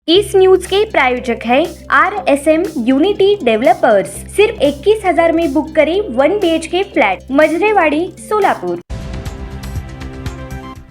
इस news के प्रायोजक है RSM unity developers. सिर्फ 21,000 में बुक करें 1 BHK फ्लॅट, मजरेवाडी, सोलापूर।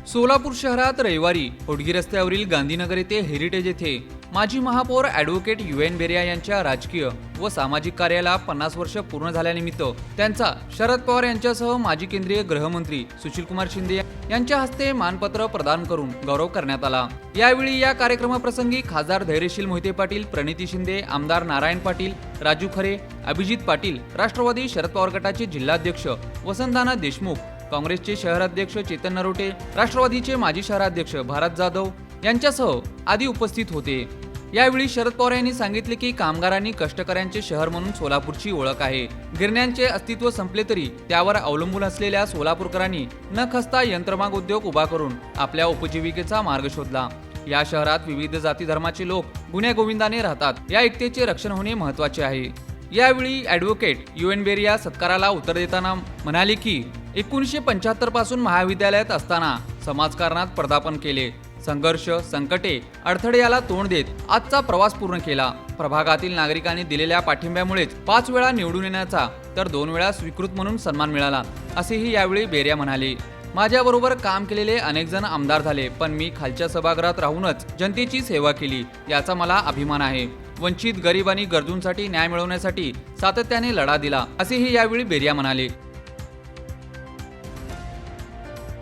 सोलापूर शहरात रविवारी होडगी रस्त्यावरील गांधीनगर येथे हेरिटेज येथे माजी महापौर ॲडव्होकेट UN बेरिया यांच्या राजकीय व सामाजिक कार्याला 50 वर्ष पूर्ण झाल्यानिमित्त त्यांचा शरद पवार यांच्यासह माजी केंद्रीय गृहमंत्री सुशीलकुमार शिंदे यांच्या हस्ते मानपत्र प्रदान करून गौरव करण्यात आला। यावेळी या कार्यक्रमाप्रसंगी खासदार धैर्यशील मोहिते पाटील, प्रणिती शिंदे, आमदार नारायण पाटील, राजू खरे, अभिजित पाटील, राष्ट्रवादी शरद पवार गटाचे जिल्हाध्यक्ष वसंतदाना देशमुख, काँग्रेसचे शहराध्यक्ष चेतन नरोटे, राष्ट्रवादीचे माजी शहराध्यक्ष भारत जाधव यांच्यासह आदी उपस्थित होते। यावेळी शरद पवार यांनी सांगितले की कामगारांनी कष्टकऱ्यांचे शहर म्हणून सोलापूरची ओळख आहे। गिरण्यांचे अस्तित्व संपले तरी त्यावर अवलंबून असलेल्या सोलापूरकरांनी न खचता यंत्रमाग उद्योग उभा करून आपल्या उपजीविकेचा मार्ग शोधला। या शहरात विविध जाती धर्माचे लोक गुण्यागोविंदाने राहतात। या एकतेचे रक्षण होणे महत्त्वाचे आहे। यावेळी ॲडव्होकेट UN बेरिया सत्काराला उत्तर देताना म्हणाले की 1975 पासून महाविद्यालयात असताना समाजकारणात पदार्पण केले। संघर्ष, संकटे, अडथळे याला तोंड देत आजचा प्रवास पूर्ण केला। प्रभागातील नागरिकांनी दिलेल्या पाठिंब्यामुळेच 5 वेळा निवडून येण्याचा तर 2 वेळा स्वीकृत म्हणून सन्मान मिळाला, असेही यावेळी बेरिया म्हणाले। माझ्याबरोबर काम केलेले अनेक जण आमदार झाले, पण मी खालच्या सभागृहात राहूनच जनतेची सेवा केली, याचा मला अभिमान आहे। वंचित, गरीब आणि गरजूंसाठी न्याय मिळवण्यासाठी सातत्याने लढा दिला, असेही यावेळी बेरिया म्हणाले।